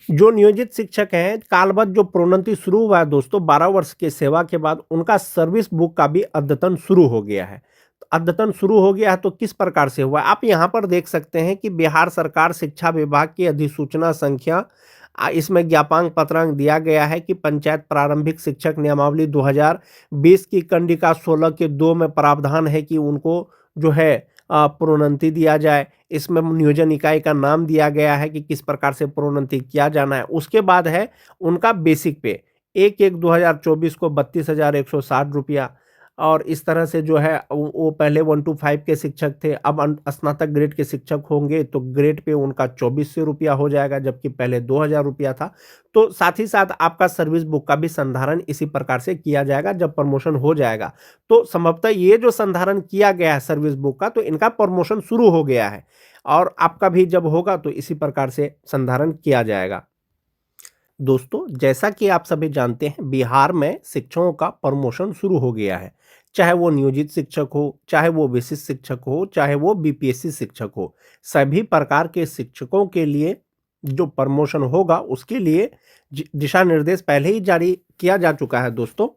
जो नियोजित शिक्षक हैं, कालबद्ध जो प्रोन्नति शुरू हुआ है दोस्तों 12 वर्ष की सेवा के बाद, उनका सर्विस बुक का भी अद्यतन शुरू हो गया है। तो अद्यतन शुरू हो गया है तो किस प्रकार से हुआ है? आप यहाँ पर देख सकते हैं कि बिहार सरकार शिक्षा विभाग की अधिसूचना संख्या इसमें ज्ञापांक पत्रांक दिया गया है कि पंचायत प्रारंभिक शिक्षक नियमावली 2020 की कंडिका 16 के 2 में प्रावधान है कि उनको जो है प्रोन्नति दिया जाए। इसमें नियोजन इकाई का नाम दिया गया है कि किस प्रकार से प्रोन्नति किया जाना है। उसके बाद है उनका बेसिक पे 1/1/2024 को 32,160 रुपया, और इस तरह से जो है वो पहले 1 to 5 के शिक्षक थे, अब स्नातक ग्रेड के शिक्षक होंगे तो ग्रेड पे उनका 2400 रुपया हो जाएगा, जबकि पहले 2000 रुपया था। तो साथ ही साथ आपका सर्विस बुक का भी संधारण इसी प्रकार से किया जाएगा जब प्रमोशन हो जाएगा। तो संभवतः ये जो संधारण किया गया है सर्विस बुक का, तो इनका प्रमोशन शुरू हो गया है, और आपका भी जब होगा तो इसी प्रकार से संधारण किया जाएगा। दोस्तों, जैसा कि आप सभी जानते हैं, बिहार में शिक्षकों का प्रमोशन शुरू हो गया है। चाहे वो नियोजित शिक्षक हो, चाहे वो विशिष्ट शिक्षक हो, चाहे वो बीपीएससी शिक्षक हो, सभी प्रकार के शिक्षकों के लिए जो प्रमोशन होगा उसके लिए दिशा निर्देश पहले ही जारी किया जा चुका है दोस्तों।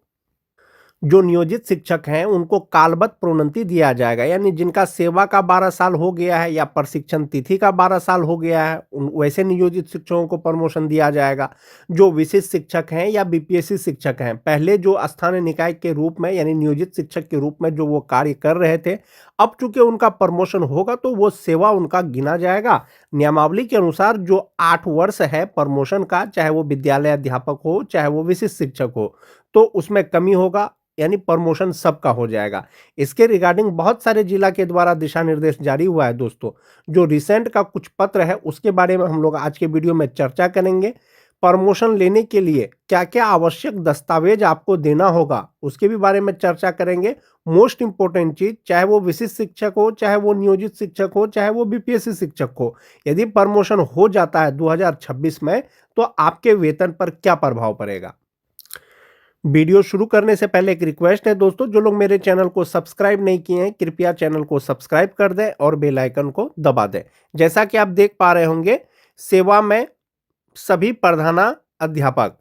जो नियोजित शिक्षक हैं उनको कालबद्ध प्रोन्नति दिया जाएगा, यानी जिनका सेवा का 12 साल हो गया है या प्रशिक्षण तिथि का 12 साल हो गया है, वैसे नियोजित शिक्षकों को प्रमोशन दिया जाएगा। जो विशिष्ट शिक्षक हैं या बीपीएससी शिक्षक हैं, पहले जो स्थानीय निकाय के रूप में यानी नियोजित शिक्षक के रूप में जो वो कार्य कर रहे थे, अब चूंकि उनका प्रमोशन होगा तो वो सेवा उनका गिना जाएगा। नियमावली के अनुसार जो 8 वर्ष है प्रमोशन का, चाहे वो विद्यालय अध्यापक हो चाहे वो विशिष्ट शिक्षक हो, तो उसमें कमी होगा, यानी प्रमोशन सबका हो जाएगा। इसके रिगार्डिंग बहुत सारे जिला के द्वारा दिशा निर्देश जारी हुआ है दोस्तों। जो रिसेंट का कुछ पत्र है उसके बारे में हम लोग आज के वीडियो में चर्चा करेंगे। प्रमोशन लेने के लिए क्या क्या आवश्यक दस्तावेज आपको देना होगा उसके भी बारे में चर्चा करेंगे। मोस्ट इंपोर्टेंट चीज, चाहे वो विशिष्ट शिक्षक हो, चाहे वो नियोजित शिक्षक हो, चाहे वो बीपीएससी शिक्षक हो, यदि प्रमोशन हो जाता है 2026 में तो आपके वेतन पर क्या प्रभाव पड़ेगा। वीडियो शुरू करने से पहले एक रिक्वेस्ट है दोस्तों, जो लोग मेरे चैनल को सब्सक्राइब नहीं किए हैं कृपया चैनल को सब्सक्राइब कर दें और बेल आइकन को दबा दें। जैसा कि आप देख पा रहे होंगे, सेवा में सभी प्रधाना अध्यापक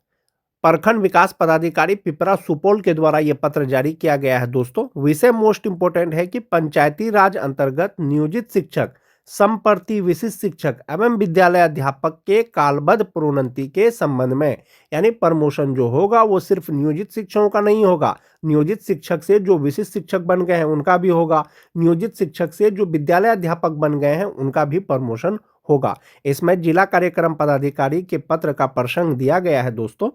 प्रखंड विकास पदाधिकारी पिपरा सुपौल के द्वारा यह पत्र जारी किया गया है दोस्तों। विषय मोस्ट इंपोर्टेंट है कि पंचायती राज अंतर्गत नियोजित शिक्षक, संप्रति विशिष्ट शिक्षक एवं विद्यालय अध्यापक के कालबद्ध प्रोन्नति के संबंध में, यानी प्रमोशन जो होगा वो सिर्फ नियोजित शिक्षकों का नहीं होगा, नियोजित शिक्षक से जो विशिष्ट शिक्षक बन गए हैं उनका भी होगा, नियोजित शिक्षक से जो विद्यालय अध्यापक बन गए हैं उनका भी प्रमोशन होगा। इसमें जिला कार्यक्रम पदाधिकारी के पत्र का प्रसंग दिया गया है दोस्तों।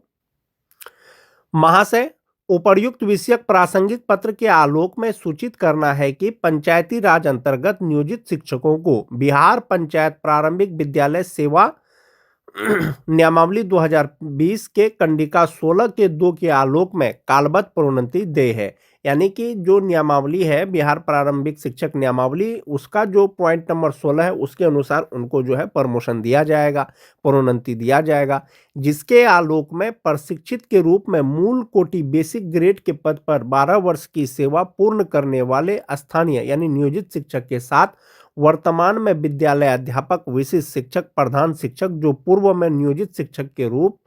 महाशय, उपर्युक्त विषयक प्रासंगिक पत्र के आलोक में सूचित करना है कि पंचायती राज अंतर्गत नियोजित शिक्षकों को बिहार पंचायत प्रारंभिक विद्यालय सेवा नियमावली 2020 के कंडिका 16 के 2 के आलोक में कालबद्ध प्रोन्नति दे है। यानी कि जो नियमावली है बिहार प्रारंभिक शिक्षक नियमावली, उसका जो पॉइंट नंबर 16 है उसके अनुसार उनको जो है प्रमोशन दिया जाएगा, प्रोन्नति दिया जाएगा, जिसके आलोक में प्रशिक्षित के रूप में मूल कोटि बेसिक ग्रेड के पद पर 12 वर्ष की सेवा पूर्ण करने वाले स्थानीय यानी नियोजित शिक्षक के साथ वर्तमान में विद्यालय अध्यापक, विशिष्ट शिक्षक, प्रधान शिक्षक जो पूर्व में नियोजित शिक्षक के रूप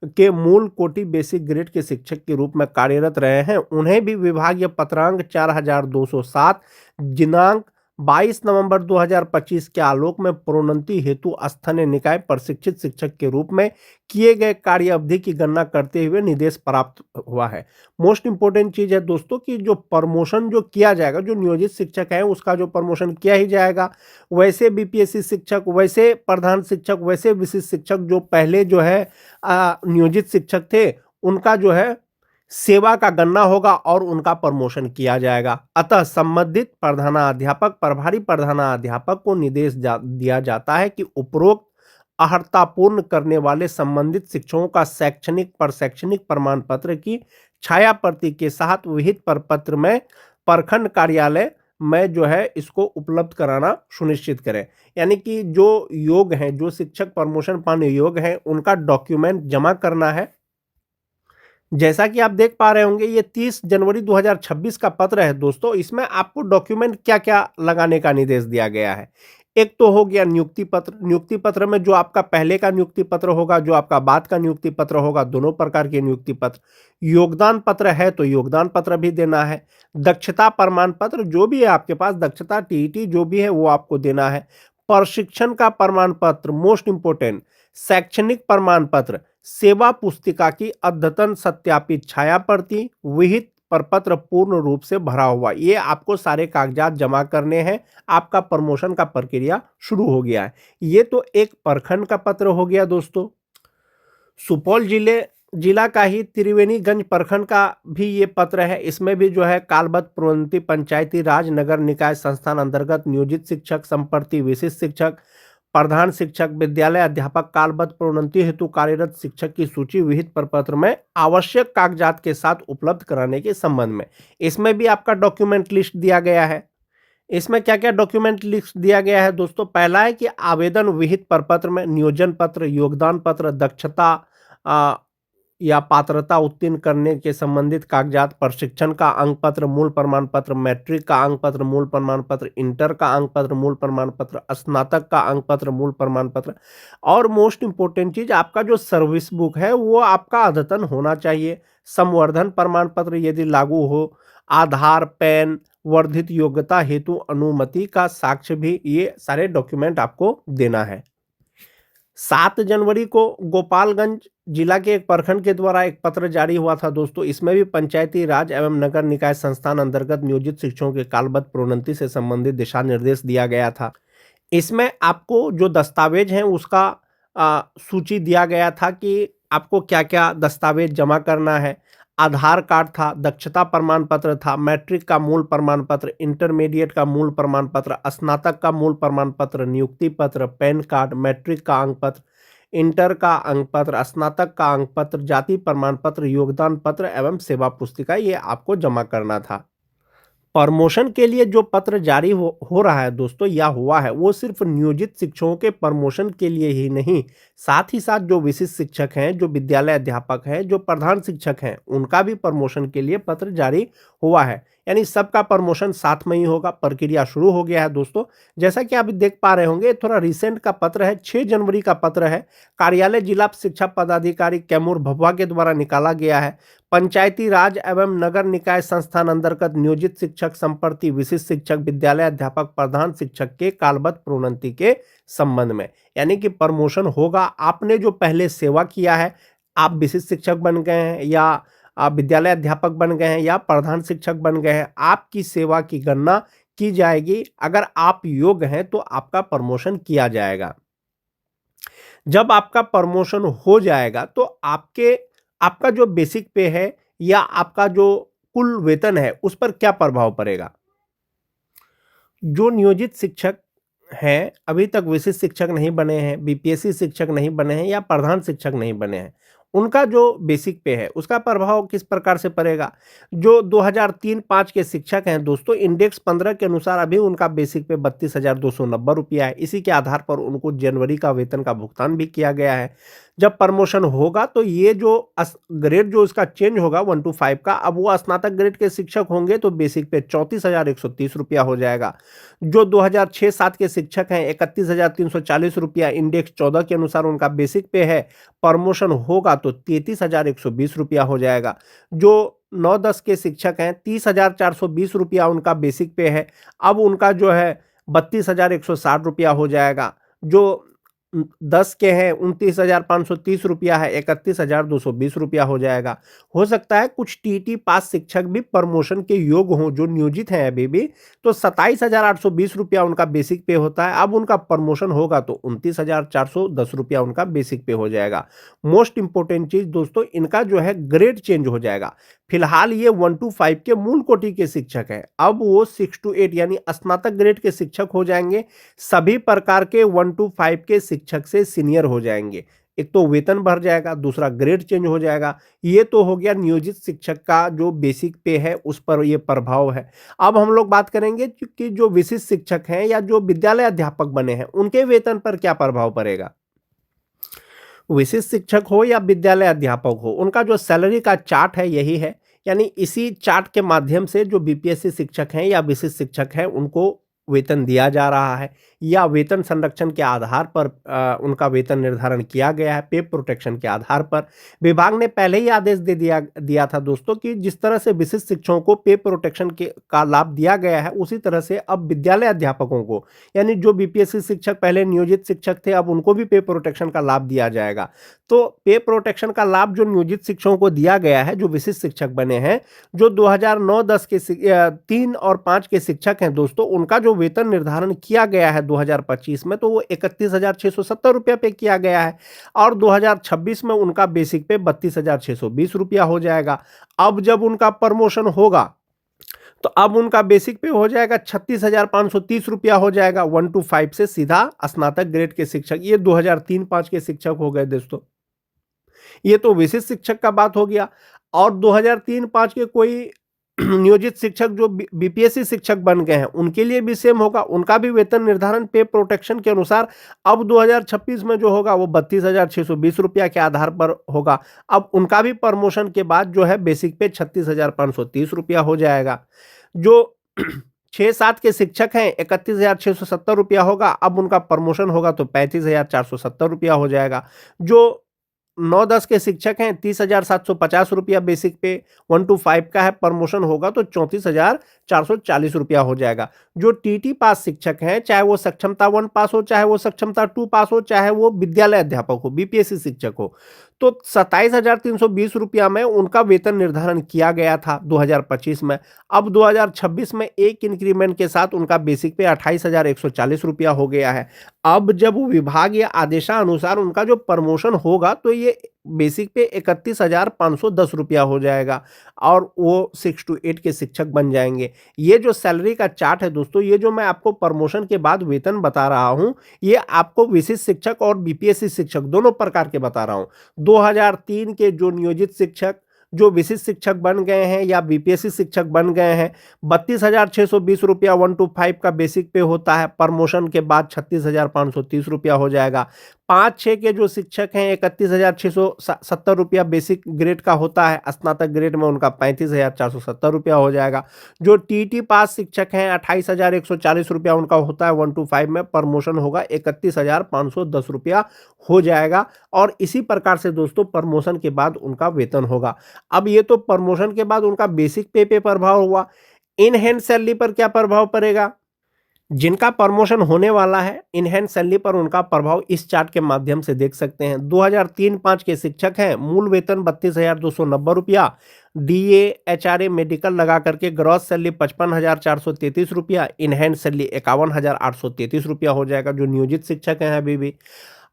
के मूल कोटि बेसिक ग्रेड के शिक्षक के रूप में कार्यरत रहे हैं, उन्हें भी विभागीय पत्रांक 4207 दिनांक 22 नवंबर 2025 के आलोक में प्रोन्नति हेतु स्थानीय निकाय प्रशिक्षित शिक्षक के रूप में किए गए कार्य अवधि की गणना करते हुए निर्देश प्राप्त हुआ है। मोस्ट इंपोर्टेंट चीज है दोस्तों कि जो प्रमोशन जो किया जाएगा, जो नियोजित शिक्षक है उसका जो प्रमोशन किया ही जाएगा, वैसे बीपीएससी शिक्षक, वैसे प्रधान शिक्षक, वैसे विशिष्ट शिक्षक जो पहले जो है नियोजित शिक्षक थे उनका जो है सेवा का गणना होगा और उनका प्रमोशन किया जाएगा। अतः संबंधित प्रधानाध्यापक, प्रभारी प्रधानाध्यापक को निर्देश दिया जाता है कि उपरोक्त अर्हता पूर्ण करने वाले संबंधित शिक्षकों का शैक्षणिक प्रशैक्षणिक प्रमाण पत्र की छाया प्रति के साथ विहित प्रपत्र में प्रखंड कार्यालय में जो है इसको उपलब्ध कराना सुनिश्चित करें। यानी कि जो योग हैं, जो शिक्षक प्रमोशन पाने योग हैं, उनका डॉक्यूमेंट जमा करना है। जैसा कि आप देख पा रहे होंगे, ये 30 जनवरी 2026 का पत्र है दोस्तों। इसमें आपको डॉक्यूमेंट क्या क्या लगाने का निर्देश दिया गया है। एक तो हो गया नियुक्ति पत्र। नियुक्ति पत्र में जो आपका पहले का नियुक्ति पत्र होगा, जो आपका बाद का नियुक्ति पत्र होगा, दोनों प्रकार के नियुक्ति पत्र। योगदान पत्र है तो योगदान पत्र भी देना है। दक्षता प्रमाण पत्र, जो भी है आपके पास दक्षता टीईटी जो भी है वो आपको देना है। प्रशिक्षण का प्रमाण पत्र, मोस्ट इंपोर्टेंट। शैक्षणिक प्रमाण पत्र, सेवा पुस्तिका की अद्यतन सत्यापित छाया प्रति, विहित प्रपत्र पूर्ण रूप से भरा हुआ, ये आपको सारे कागजात जमा करने हैं। आपका प्रमोशन का प्रक्रिया शुरू हो गया है। ये तो एक प्रखंड का पत्र हो गया दोस्तों। सुपौल जिला का ही त्रिवेणीगंज प्रखंड का भी ये पत्र है। इसमें भी जो है कालबद्ध प्रोन्नति पंचायती राज नगर निकाय संस्थान अंतर्गत नियोजित शिक्षक, संप्रति विशिष्ट शिक्षक, प्रधान शिक्षक, विद्यालय अध्यापक, कालबद्ध प्रोन्नति हेतु कार्यरत शिक्षक की सूची विहित प्रपत्र में आवश्यक कागजात के साथ उपलब्ध कराने के संबंध में। इसमें भी आपका डॉक्यूमेंट लिस्ट दिया गया है। इसमें क्या क्या डॉक्यूमेंट लिस्ट दिया गया है दोस्तों? पहला है कि आवेदन विहित प्रपत्र में नियोजन पत्र, योगदान पत्र, दक्षता या पात्रता उत्तीर्ण करने के संबंधित कागजात, प्रशिक्षण का अंक पत्र, मूल प्रमाण पत्र, मैट्रिक का अंक पत्र, मूल प्रमाण पत्र, इंटर का अंक पत्र, मूल प्रमाण पत्र, स्नातक का अंक पत्र, मूल प्रमाण पत्र, और मोस्ट इंपोर्टेंट चीज आपका जो सर्विस बुक है वो आपका अद्यतन होना चाहिए। संवर्धन प्रमाण पत्र यदि लागू हो, आधार, पैन, वर्धित योग्यता हेतु अनुमति का साक्ष्य भी, ये सारे डॉक्यूमेंट आपको देना है। 7 जनवरी को गोपालगंज जिला के एक प्रखंड के द्वारा एक पत्र जारी हुआ था दोस्तों। इसमें भी पंचायती राज एवं नगर निकाय संस्थान अंतर्गत नियोजित शिक्षकों के कालबद्ध प्रोन्नति से संबंधित दिशा निर्देश दिया गया था। इसमें आपको जो दस्तावेज हैं उसका सूची दिया गया था कि आपको क्या क्या दस्तावेज जमा करना है। आधार कार्ड था, दक्षता प्रमाण पत्र था, मैट्रिक का मूल प्रमाण पत्र, इंटरमीडिएट का मूल प्रमाण पत्र, स्नातक का मूल प्रमाण पत्र, नियुक्ति पत्र, पैन कार्ड, मैट्रिक का अंक पत्र, इंटर का अंक पत्र, स्नातक का अंक पत्र, जाति प्रमाण पत्र, योगदान पत्र एवं सेवा पुस्तिका, ये आपको जमा करना था। प्रमोशन के लिए जो पत्र जारी हो रहा है दोस्तों या हुआ है, वो सिर्फ नियोजित शिक्षकों के प्रमोशन के लिए ही नहीं, साथ ही साथ जो विशिष्ट शिक्षक हैं, जो विद्यालय अध्यापक हैं, जो प्रधान शिक्षक हैं, उनका भी प्रमोशन के लिए पत्र जारी हुआ है। यानी सबका प्रमोशन साथ में ही होगा। प्रक्रिया शुरू हो गया है दोस्तों। जैसा कि आप देख पा रहे होंगे, थोड़ा रिसेंट का पत्र है, 6 जनवरी का पत्र है। कार्यालय जिला शिक्षा पदाधिकारी कैमूर भभुआ के द्वारा निकाला गया है। पंचायती राज एवं नगर निकाय संस्थान अंतर्गत नियोजित शिक्षक, संप्रति विशिष्ट शिक्षक, विद्यालय अध्यापक, प्रधान शिक्षक के कालबद्ध प्रोन्नति के संबंध में, यानी कि प्रमोशन होगा। आपने जो पहले सेवा किया है, आप विशिष्ट शिक्षक बन गए हैं या आप विद्यालय अध्यापक बन गए हैं या प्रधान शिक्षक बन गए हैं, आपकी सेवा की गणना की जाएगी। अगर आप योग्य हैं तो आपका प्रमोशन किया जाएगा। जब आपका प्रमोशन हो जाएगा तो आपका जो बेसिक पे है या आपका जो कुल वेतन है उस पर क्या प्रभाव पड़ेगा? जो नियोजित शिक्षक हैं, अभी तक विशिष्ट शिक्षक नहीं बने हैं, बीपीएससी शिक्षक नहीं बने हैं या प्रधान शिक्षक नहीं बने हैं, उनका जो बेसिक पे है उसका प्रभाव किस प्रकार से पड़ेगा? जो 2003-5 के शिक्षक हैं दोस्तों, इंडेक्स 15 के अनुसार अभी उनका बेसिक पे 32,290 रुपया है। इसी के आधार पर उनको जनवरी का वेतन का भुगतान भी किया गया है। जब प्रमोशन होगा तो ये जो ग्रेड जो इसका चेंज होगा 1 to 5 का, अब वो स्नातक ग्रेड के शिक्षक होंगे तो बेसिक पे 34,130 रुपया हो जाएगा। जो 2006-7 के शिक्षक हैं 31,340 रुपया इंडेक्स 14 के अनुसार उनका बेसिक पे है। प्रमोशन होगा तो 33,120 रुपया हो जाएगा। जो 9-10 के शिक्षक हैं 30,420 रुपया उनका बेसिक पे है, अब उनका जो है 32,160 रुपया हो जाएगा। जो 10 के हैं 29,530 रुपया है, 31,220 रुपया हो जाएगा। हो सकता है कुछ टीटी पास शिक्षक भी प्रमोशन के योग्य हों जो नियोजित हैं अभी भी, तो 27,820 रुपया उनका बेसिक पे होता है। अब उनका प्रमोशन होगा तो 29,410 रुपया उनका बेसिक पे हो जाएगा। मोस्ट इंपोर्टेंट चीज दोस्तों, इनका जो है ग्रेड चेंज हो जाएगा। फिलहाल ये 1 to 5 के मूल कोटि के शिक्षक हैं, अब वो 6 to 8 यानी स्नातक ग्रेड के शिक्षक हो जाएंगे। सभी प्रकार के 1 to 5 के शिक्षक से सीनियर हो जाएंगे। एक तो वेतन बढ़ जाएगा, दूसरा ग्रेड चेंज हो जाएगा। ये तो हो गया नियोजित शिक्षक का जो बेसिक पे है उस पर ये प्रभाव है। अब हम लोग बात करेंगे कि जो विशिष्ट शिक्षक हैं या जो विद्यालय अध्यापक बने हैं उनके वेतन पर क्या प्रभाव पड़ेगा। विशिष्ट शिक्षक हो या विद्यालय अध्यापक हो, उनका जो सैलरी का चार्ट है यही है। यानी इसी चार्ट के माध्यम से जो बीपीएससी शिक्षक हैं या विशिष्ट शिक्षक हैं उनको वेतन दिया जा रहा है। या वेतन संरक्षण के आधार पर उनका वेतन निर्धारण किया गया है, पे प्रोटेक्शन के आधार पर। विभाग ने पहले ही आदेश दे दिया था दोस्तों कि जिस तरह से विशिष्ट शिक्षकों को पे प्रोटेक्शन का लाभ दिया गया है, उसी तरह से अब विद्यालय अध्यापकों को, यानी जो बीपीएससी शिक्षक पहले नियोजित शिक्षक थे, अब उनको भी पे प्रोटेक्शन का लाभ दिया जाएगा। तो पे प्रोटेक्शन का लाभ जो नियोजित शिक्षकों को दिया गया है, जो विशिष्ट शिक्षक बने हैं, जो 2009-10 के 3 और 5 के शिक्षक हैं दोस्तों, उनका जो वेतन निर्धारण किया गया है 2025 में, तो वो 31,670 रुपया पे किया गया है, और 2026 में उनका बेसिक पे 32,620 रुपया हो जाएगा। अब जब उनका प्रमोशन होगा तो अब उनका बेसिक पे हो जाएगा 36,530 रुपया हो जाएगा, 1 to 5 से सीधा स्नातक ग्रेड के शिक्षक। ये 2003-5 के शिक्षक हो गए दोस्तों। ये तो विशिष्ट शिक्षक का बात हो गया। और 2003-5 के कोई नियोजित शिक्षक जो बीपीएससी शिक्षक बन गए हैं, उनके लिए भी सेम होगा, उनका भी वेतन निर्धारण पे प्रोटेक्शन के अनुसार अब 2026 में जो होगा वो 32,620 रुपया के आधार पर होगा। अब उनका भी प्रमोशन के बाद जो है बेसिक पे 36,530 रुपया हो जाएगा। जो 6-7 के शिक्षक हैं 31,670 रुपया होगा, अब उनका प्रमोशन होगा तो 35,470 रुपया हो जाएगा। जो 9-10 के शिक्षक हैं 30,750 रुपया बेसिक पे, 1 to 5 का है, प्रमोशन होगा तो 34,440 रुपया हो जाएगा। जो टीटी पास शिक्षक हैं, चाहे वो सक्षमता 1 पास हो, चाहे वो सक्षमता 2 पास हो, चाहे वो विद्यालय अध्यापक हो, बीपीएससी शिक्षक हो, तो 27,320 रुपया में उनका वेतन निर्धारण किया गया था 2025 में। अब 2026 में एक इंक्रीमेंट के साथ उनका बेसिक पे 28,140 रुपया हो गया है। अब जब विभाग या आदेशानुसार उनका जो प्रमोशन होगा तो ये बेसिक पे 31,510 रुपया हो जाएगा, और वो 6 to 8 के शिक्षक बन जाएंगे। ये जो सैलरी का चार्ट है दोस्तों, ये जो मैं आपको प्रमोशन के बाद वेतन बता रहा हूं, ये आपको विशिष्ट शिक्षक और बीपीएससी शिक्षक दोनों प्रकार के बता रहा हूं। 2003 के जो नियोजित शिक्षक जो विशिष्ट शिक्षक बन गए हैं या बीपीएससी शिक्षक बन गए हैं, 32,620 रुपया 1 to 5 का बेसिक पे होता है, प्रमोशन के बाद 36,530 रुपया हो जाएगा। 5-6 के जो शिक्षक हैं 31,670 रुपया बेसिक ग्रेड का होता है, स्नातक ग्रेड में उनका 35,470 रुपया हो जाएगा। जो टीटी पास शिक्षक हैं 28,140 रुपया उनका होता है, 1 to 5 में प्रमोशन होगा 31,510 रुपया हो जाएगा। और इसी प्रकार से दोस्तों प्रमोशन के बाद उनका वेतन होगा। अब ये तो प्रमोशन के बाद उनका बेसिक पे प्रभाव हुआ। इन हैंड सैलरी पर क्या प्रभाव पड़ेगा? जिनका प्रमोशन होने वाला है, इन हैंड सैलरी पर उनका प्रभाव इस चार्ट के माध्यम से देख सकते हैं। 2003-5 के शिक्षक हैं, मूल वेतन 32,290 रुपया, डीए एचआरए मेडिकल लगा करके ग्रॉस सैलरी 55,433 रुपया, इन हैंड सैलरी 51,833 रुपया हो जाएगा, जो नियोजित शिक्षक हैं अभी भी।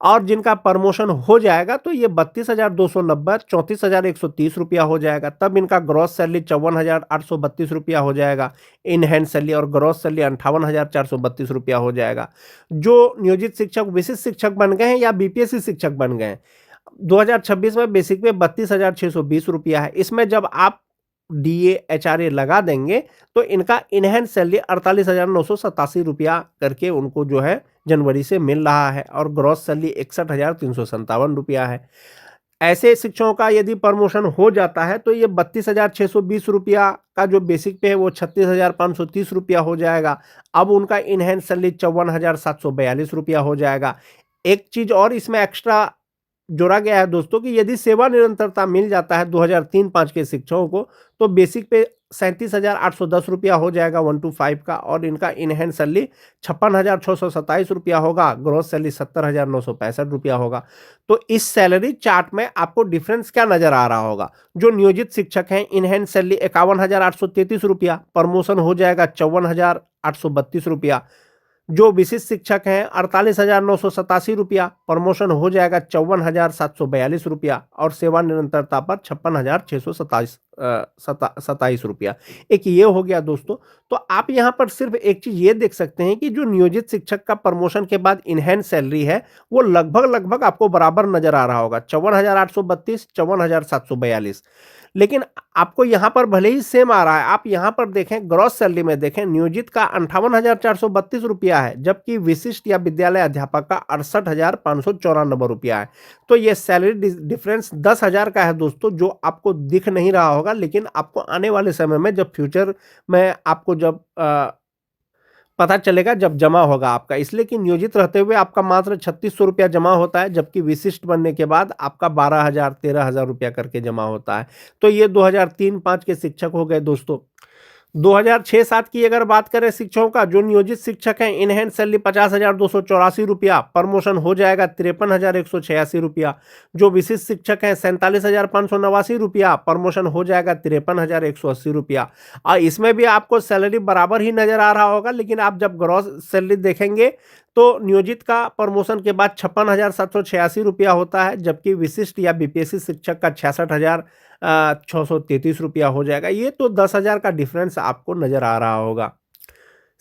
और जिनका प्रमोशन हो जाएगा तो ये 32,290 34,130 रुपया हो जाएगा, तब इनका ग्रॉस सैलरी 54,832 रुपया हो जाएगा, इन हैंड सैलरी, और ग्रॉस सैलरी 58,432 रुपया हो जाएगा। जो नियोजित शिक्षक विशिष्ट शिक्षक बन गए हैं या बीपीएससी शिक्षक बन गए हैं, 2026 में बेसिक पे 32,620 रुपया है। इसमें जब आप डीए एचआरए लगा देंगे तो इनका इनहैंड सैलरी 48,987 रुपया करके उनको जो है जनवरी से मिल रहा है, और ग्रॉस सैलरी 61,357 रुपया है। ऐसे शिक्षकों का यदि प्रमोशन हो जाता है तो ये 32,620 रुपया का जो बेसिक पे है वो 36,530 रुपया हो जाएगा। अब उनका इनहैंड सैलरी 54,742 रुपया हो जाएगा। एक चीज और इसमें एक्स्ट्रा जोड़ा गया है दोस्तों कि यदि सेवा निरंतरता मिल जाता है 2003-5 के शिक्षकों को, तो बेसिक पे 37,810 रुपया हो जाएगा 1 to 5 का, और इनका इन हैंड सैलरी 56,627 रुपया होगा, ग्रॉस सैलरी 70,965 रुपया होगा। तो इस सैलरी चार्ट में आपको डिफरेंस क्या नजर आ रहा होगा? जो नियोजित शिक्षक हैं, इन हैंड सैलरी 51,833 रुपया, प्रमोशन हो जाएगा 54,832 रुपया। जो विशिष्ट शिक्षक हैं 48,987 रुपया, प्रमोशन हो जाएगा 54,742 रुपया, और सेवा निरंतरता पर 56,627 रुपया। एक ये हो गया दोस्तों। तो आप यहाँ पर सिर्फ एक चीज ये देख सकते हैं कि जो नियोजित शिक्षक का प्रमोशन के बाद इनहैंड सैलरी है वो लगभग आपको बराबर नजर आ रहा होगा, 54,832, 54,742। लेकिन आपको यहां पर भले ही सेम आ रहा है, आप यहां पर देखें ग्रॉस सैलरी में देखें, नियोजित का 58,432 रुपया है, जबकि विशिष्ट या विद्यालय अध्यापक का 68,594 रुपया है। तो ये सैलरी डिफरेंस 10,000 का है दोस्तों, जो आपको दिख नहीं रहा होगा, लेकिन आपको आने वाले समय में जब फ्यूचर में आपको जब पता चलेगा जब जमा होगा आपका, इसलिए कि नियोजित रहते हुए आपका मात्र 3600 रुपया जमा होता है, जबकि विशिष्ट बनने के बाद आपका 12,000 13,000 रुपया करके जमा होता है। तो ये 2003-5 के शिक्षक हो गए दोस्तों। 2006-7 की अगर बात करें शिक्षकों का, जो नियोजित शिक्षक हैं, इन हैंड सैलरी 50,284 रुपया, प्रमोशन हो जाएगा 53,186 रुपया। जो विशिष्ट शिक्षक हैं 47,589 रुपया, प्रमोशन हो जाएगा 53,180 रुपया। और इसमें भी आपको सैलरी बराबर ही नजर आ रहा होगा, लेकिन आप जब ग्रॉस सैलरी देखेंगे तो नियोजित का प्रमोशन के बाद 56,786 रुपया होता है, जबकि विशिष्ट या बीपीएससी शिक्षक का 66,633 रुपया हो जाएगा। ये तो 10,000 का डिफरेंस आपको नजर आ रहा होगा।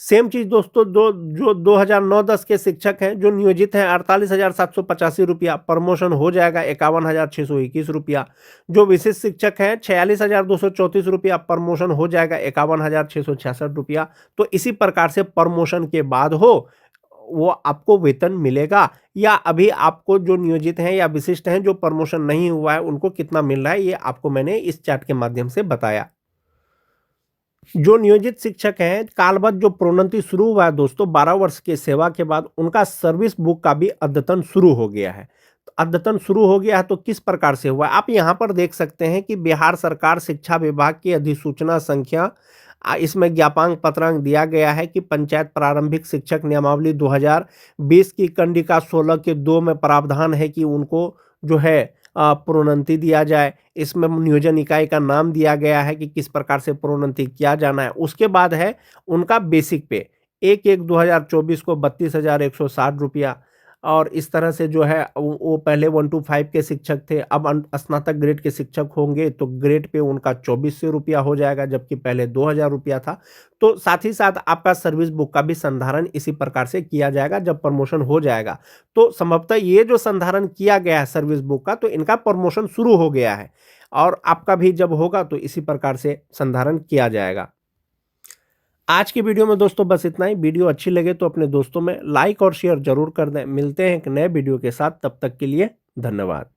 सेम चीज दोस्तों जो 2009-10 के शिक्षक हैं, जो नियोजित हैं 48,785 रुपया, प्रमोशन हो जाएगा 51,621 रुपया। जो विशिष्ट शिक्षक हैं 46,234 रुपया, प्रमोशन हो जाएगा 51,666 रुपया। तो इसी प्रकार से प्रमोशन के बाद हो वो आपको वेतन मिलेगा, या अभी आपको जो नियोजित हैं या विशिष्ट हैं जो प्रमोशन नहीं हुआ है उनको कितना मिल रहा है, ये आपको मैंने इस चार्ट के माध्यम से बताया। जो नियोजित शिक्षक हैं, कालबद्ध जो प्रोन्नति शुरू हुआ है दोस्तों 12 वर्ष की सेवा के बाद, उनका सर्विस बुक का भी अद्यतन शुरू हो गया है। तो अद्यतन शुरू हो गया है तो किस प्रकार से हुआ है, आप यहाँ पर देख सकते हैं कि बिहार सरकार शिक्षा विभाग की अधिसूचना संख्या, इसमें ज्ञापांक पत्रांक दिया गया है कि पंचायत प्रारंभिक शिक्षक नियमावली 2020 की कंडिका 16 के 2 में प्रावधान है कि उनको जो है प्रोन्नति दिया जाए। इसमें नियोजन इकाई का नाम दिया गया है कि किस प्रकार से प्रोन्नति किया जाना है। उसके बाद है उनका बेसिक पे 1/1/2024 को 32,160 रुपया, और इस तरह से जो है वो पहले 1 to 5 के शिक्षक थे, अब स्नातक ग्रेड के शिक्षक होंगे तो ग्रेड पे उनका 2400 रुपया हो जाएगा, जबकि पहले 2,000 रुपया था। तो साथ ही साथ आपका सर्विस बुक का भी संधारण इसी प्रकार से किया जाएगा जब प्रमोशन हो जाएगा। तो संभवतः ये जो संधारण किया गया है सर्विस बुक का, तो इनका प्रमोशन शुरू हो गया है, और आपका भी जब होगा तो इसी प्रकार से संधारण किया जाएगा। आज की वीडियो में दोस्तों बस इतना ही। वीडियो अच्छी लगे तो अपने दोस्तों में लाइक और शेयर जरूर कर दें। मिलते हैं एक नए वीडियो के साथ, तब तक के लिए धन्यवाद।